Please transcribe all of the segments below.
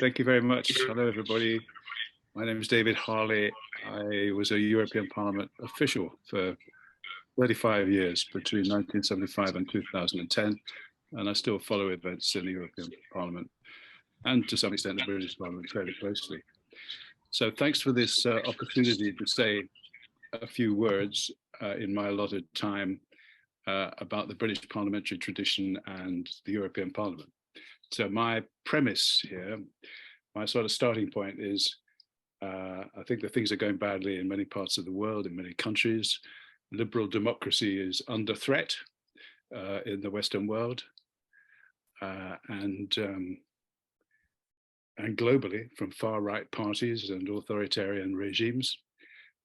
Thank you very much. Hello, everybody. My name is David Harley. I was a European Parliament official for 35 years between 1975 and 2010, and I still follow events in the European Parliament and to some extent the British Parliament fairly closely. So thanks for this opportunity to say a few words in my allotted time about the British parliamentary tradition and the European Parliament. So my premise here, my sort of starting point is, I think that things are going badly in many parts of the world, in many countries. Liberal democracy is under threat in the Western world and globally from far-right parties and authoritarian regimes.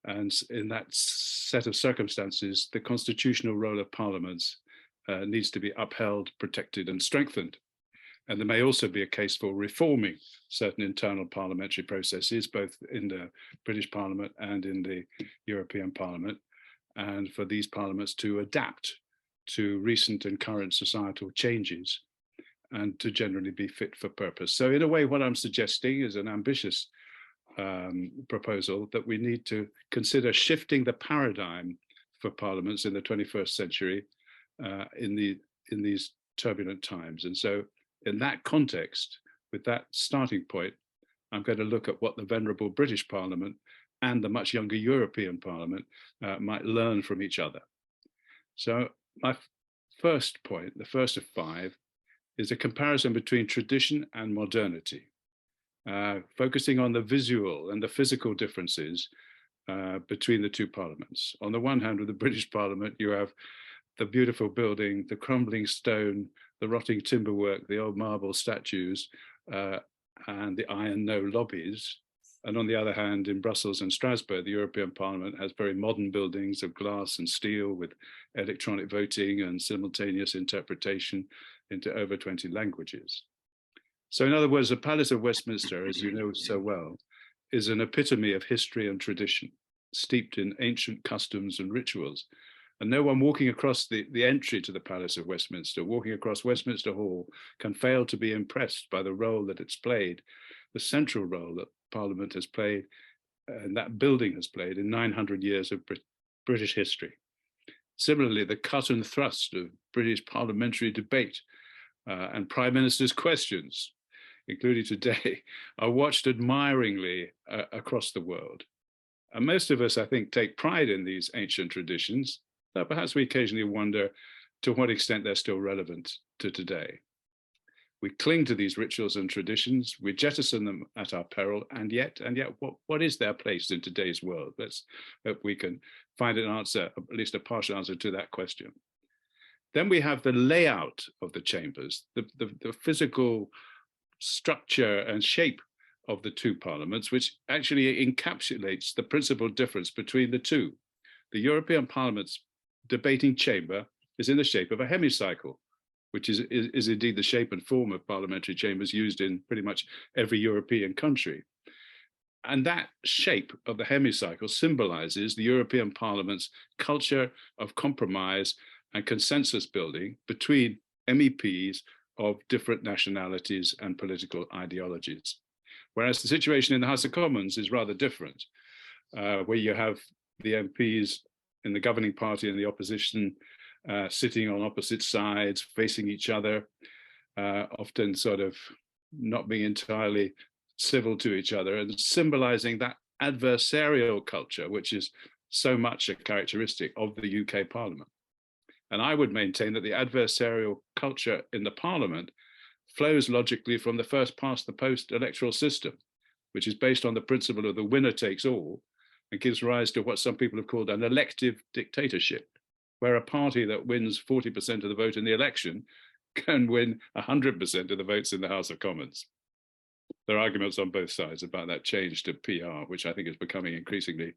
And in that set of circumstances, the constitutional role of parliaments needs to be upheld, protected, and strengthened. And there may also be a case for reforming certain internal parliamentary processes, both in the British Parliament and in the European Parliament, and for these parliaments to adapt to recent and current societal changes and to generally be fit for purpose. So in a way, what I'm suggesting is an ambitious proposal that we need to consider shifting the paradigm for parliaments in the 21st century in these turbulent times. And so in that context, with that starting point, I'm going to look at what the venerable British Parliament and the much younger European Parliament might learn from each other. So my first point, the first of five, is a comparison between tradition and modernity, focusing on the visual and the physical differences between the two parliaments. On the one hand, with the British Parliament, you have the beautiful building, the crumbling stone, the rotting timberwork, the old marble statues, and the iron no lobbies. And on the other hand, in Brussels and Strasbourg, the European Parliament has very modern buildings of glass and steel with electronic voting and simultaneous interpretation into over 20 languages. So in other words, the Palace of Westminster, as you know so well, is an epitome of history and tradition, steeped in ancient customs and rituals. And no one walking across the entry to the Palace of Westminster, walking across Westminster Hall, can fail to be impressed by the role that it's played, the central role that Parliament has played, and that building has played in 900 years of British history. Similarly, the cut and thrust of British parliamentary debate and Prime Minister's questions, including today, are watched admiringly across the world. And most of us, I think, take pride in these ancient traditions, though perhaps we occasionally wonder to what extent they're still relevant to today. We cling to these rituals and traditions, we jettison them at our peril, and yet, what is their place in today's world? Let's hope we can find an answer, at least a partial answer to that question. Then we have the layout of the chambers, the physical structure and shape of the two parliaments, which actually encapsulates the principal difference between the two. The European Parliament's debating chamber is in the shape of a hemicycle, which is indeed the shape and form of parliamentary chambers used in pretty much every European country. And that shape of the hemicycle symbolizes the European Parliament's culture of compromise and consensus building between MEPs of different nationalities and political ideologies. Whereas the situation in the House of Commons is rather different, where you have the MPs in the governing party and the opposition sitting on opposite sides, facing each other, often sort of not being entirely civil to each other, and symbolizing that adversarial culture, which is so much a characteristic of the UK Parliament. And I would maintain that the adversarial culture in the Parliament flows logically from the first past the post electoral system, which is based on the principle of the winner takes all and gives rise to what some people have called an elective dictatorship, where a party that wins 40% of the vote in the election can win 100% of the votes in the House of Commons. There are arguments on both sides about that change to PR, which I think is becoming increasingly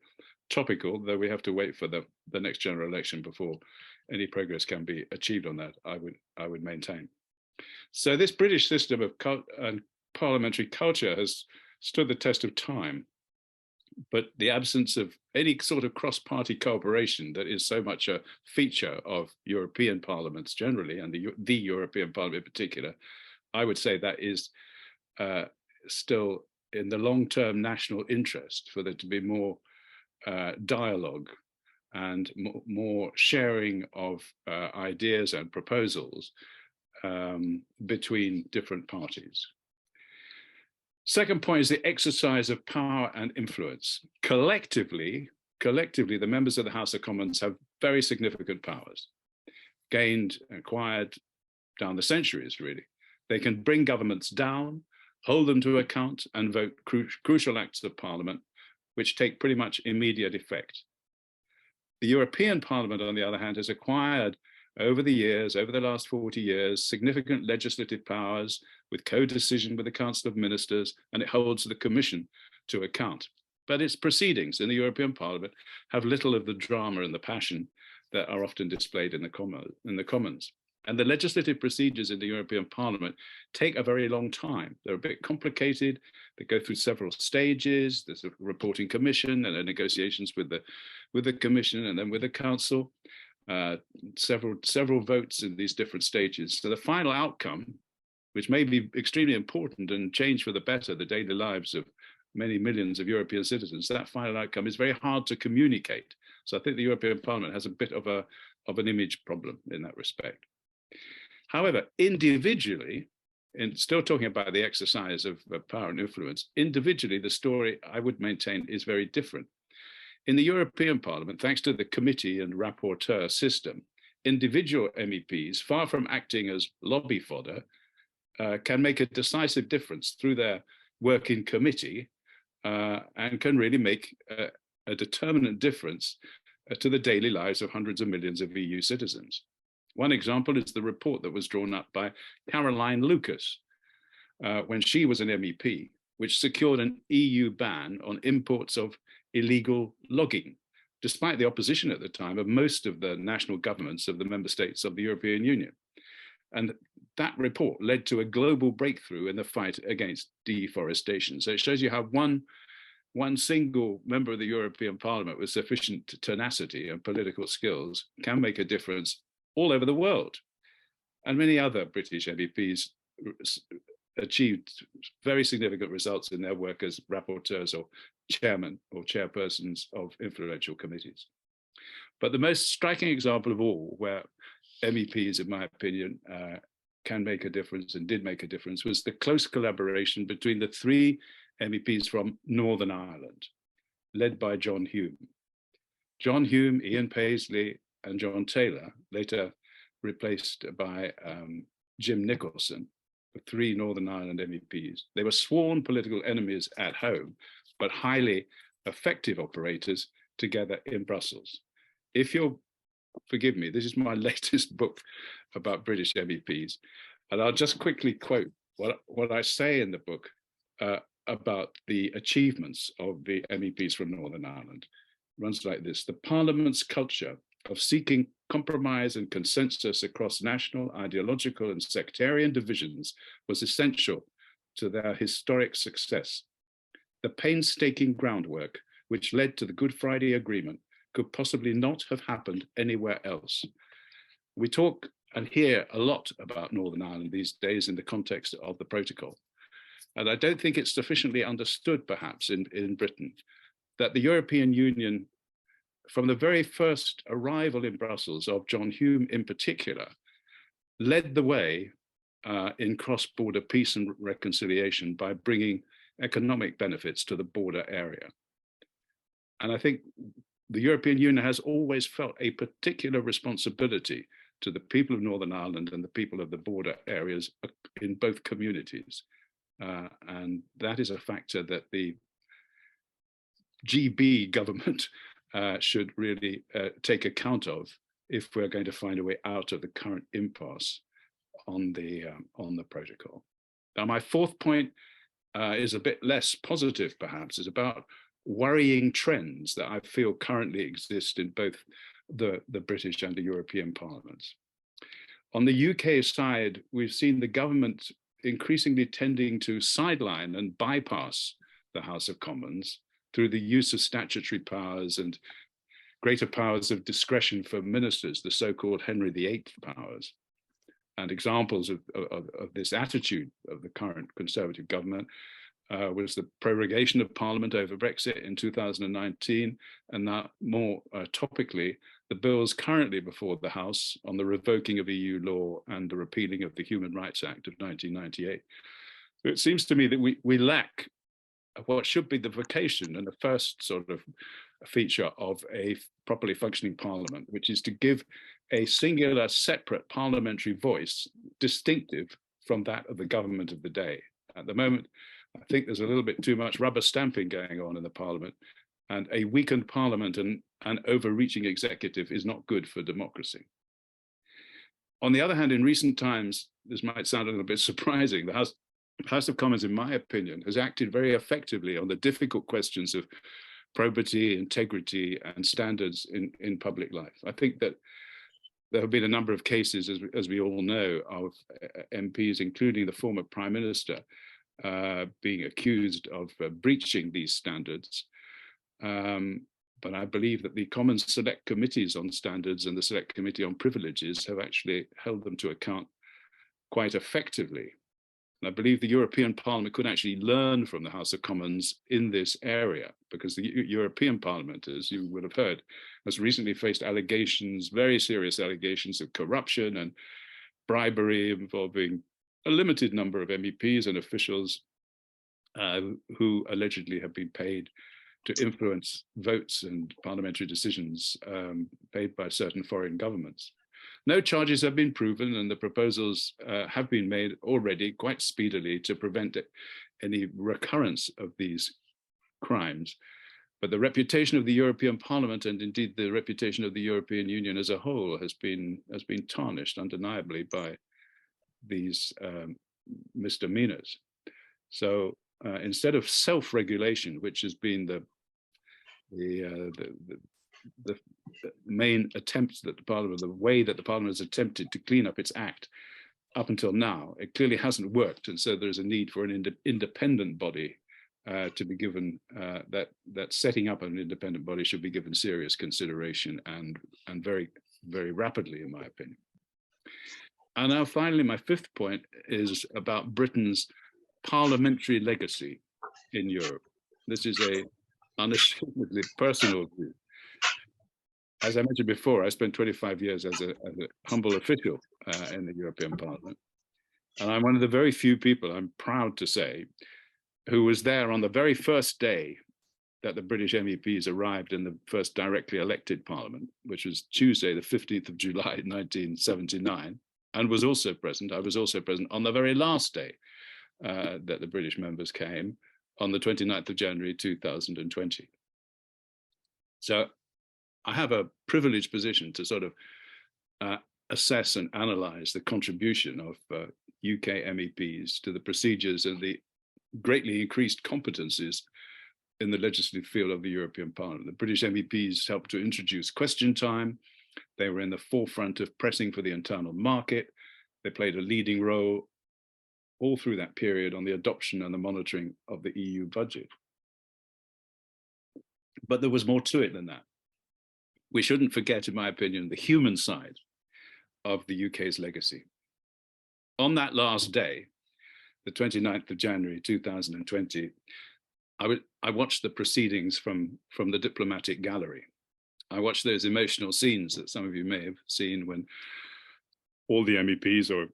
topical, though we have to wait for the next general election before any progress can be achieved on that, I would maintain. So this British system of parliamentary culture has stood the test of time, but the absence of any sort of cross-party cooperation that is so much a feature of European parliaments generally, and the European Parliament in particular, I would say that is still in the long-term national interest for there to be more dialogue and more sharing of ideas and proposals between different parties. Second point is the exercise of power and influence. Collectively, the members of the House of Commons have very significant powers, gained, acquired down the centuries, really. They can bring governments down, hold them to account, and vote crucial acts of Parliament, which take pretty much immediate effect. The European Parliament, on the other hand, has acquired over the years, over the last 40 years, significant legislative powers with co-decision with the Council of Ministers, and it holds the Commission to account. But its proceedings in the European Parliament have little of the drama and the passion that are often displayed in the Commons. And the legislative procedures in the European Parliament take a very long time. They're a bit complicated. They go through several stages. There's a reporting commission and negotiations with the Commission and then with the Council. Several votes in these different stages. So the final outcome, which may be extremely important and change for the better the daily lives of many millions of European citizens, that final outcome is very hard to communicate. So I think the European Parliament has a bit of an image problem in that respect. However, individually, and still talking about the exercise of power and influence, individually, the story, I would maintain, is very different. In the European Parliament, thanks to the committee and rapporteur system, individual MEPs, far from acting as lobby fodder, can make a decisive difference through their work in committee and can really make a determinant difference to the daily lives of hundreds of millions of EU citizens. One example is the report that was drawn up by Caroline Lucas when she was an MEP, which secured an EU ban on imports of illegal logging, despite the opposition at the time of most of the national governments of the member states of the European Union. And that report led to a global breakthrough in the fight against deforestation. So it shows you how one single member of the European Parliament with sufficient tenacity and political skills can make a difference all over the world. And many other British MEPs achieved very significant results in their work as rapporteurs or chairmen or chairpersons of influential committees. But the most striking example of all where MEPs, in my opinion, can make a difference and did make a difference was the close collaboration between the three MEPs from Northern Ireland, led by John Hume. John Hume, Ian Paisley, and John Taylor, later replaced by Jim Nicholson, the three Northern Ireland MEPs. They were sworn political enemies at home, but highly effective operators together in Brussels. If you'll forgive me, this is my latest book about British MEPs, and I'll just quickly quote what I say in the book about the achievements of the MEPs from Northern Ireland. It runs like this: the Parliament's culture of seeking compromise and consensus across national, ideological, and sectarian divisions was essential to their historic success. The painstaking groundwork which led to the Good Friday Agreement could possibly not have happened anywhere else. We talk and hear a lot about Northern Ireland these days in the context of the protocol. And I don't think it's sufficiently understood, perhaps, in Britain, that the European Union, from the very first arrival in Brussels of John Hume in particular, led the way in cross-border peace and reconciliation by bringing economic benefits to the border area. And I think the European Union has always felt a particular responsibility to the people of Northern Ireland and the people of the border areas in both communities. And that is a factor that the GB government should really take account of if we're going to find a way out of the current impasse on the protocol. Now, my fourth point is a bit less positive, perhaps. It's about worrying trends that I feel currently exist in both the British and the European parliaments. On the UK side, we've seen the government increasingly tending to sideline and bypass the House of Commons through the use of statutory powers and greater powers of discretion for ministers, the so-called Henry VIII powers. And examples of this attitude of the current Conservative government was the prorogation of Parliament over Brexit in 2019, and now more topically, the bills currently before the House on the revoking of EU law and the repealing of the Human Rights Act of 1998. So it seems to me that we lack what should be the vocation and the first sort of feature of a properly functioning parliament, which is to give a singular, separate parliamentary voice distinctive from that of the government of the day. At the moment, I think there's a little bit too much rubber stamping going on in the parliament, and a weakened parliament and an overreaching executive is not good for democracy. On the other hand, in recent times, this might sound a little bit surprising, the House of Commons, in my opinion, has acted very effectively on the difficult questions of probity, integrity, and standards in public life. I think that there have been a number of cases, as we all know, of MPs, including the former Prime Minister, being accused of breaching these standards. But I believe that the Commons Select Committees on Standards and the Select Committee on Privileges have actually held them to account quite effectively. And I believe the European Parliament could actually learn from the House of Commons in this area, because the European Parliament, as you would have heard, has recently faced allegations, very serious allegations of corruption and bribery involving a limited number of MEPs and officials who allegedly have been paid to influence votes and parliamentary decisions paid by certain foreign governments. No charges have been proven, and the proposals have been made already quite speedily to prevent any recurrence of these crimes. But the reputation of the European Parliament, and indeed the reputation of the European Union as a whole, has been tarnished undeniably by these misdemeanors. So instead of self-regulation, which has been the main attempts that the Parliament, the way that the Parliament has attempted to clean up its act up until now, it clearly hasn't worked. And so there's a need for an independent body to be given, that setting up an independent body should be given serious consideration and very, very rapidly, in my opinion. And now finally, my fifth point is about Britain's parliamentary legacy in Europe. This is a unashamedly personal view. As I mentioned before, I spent 25 years as a humble official in the European Parliament. And I'm one of the very few people, I'm proud to say, who was there on the very first day that the British MEPs arrived in the first directly elected Parliament, which was Tuesday, the 15th of July, 1979, and was also present. I was also present on the very last day that the British members came, on the 29th of January, 2020. So I have a privileged position to sort of assess and analyze the contribution of UK MEPs to the procedures and the greatly increased competencies in the legislative field of the European Parliament. The British MEPs helped to introduce question time. They were in the forefront of pressing for the internal market. They played a leading role all through that period on the adoption and the monitoring of the EU budget. But there was more to it than that. We shouldn't forget, in my opinion, the human side of the UK's legacy. On that last day, the 29th of January, 2020, I watched the proceedings from the diplomatic gallery. I watched those emotional scenes that some of you may have seen when all the MEPs, or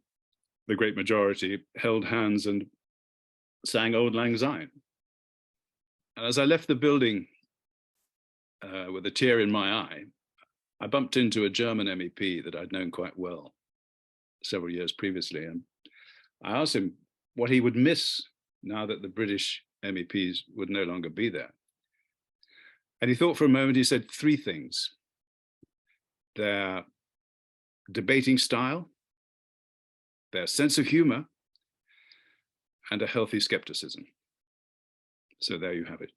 the great majority, held hands and sang Auld Lang Syne. And as I left the building with a tear in my eye, I bumped into a German MEP that I'd known quite well several years previously. And I asked him what he would miss now that the British MEPs would no longer be there. And he thought for a moment. He said three things: their debating style, their sense of humor, and a healthy skepticism. So there you have it.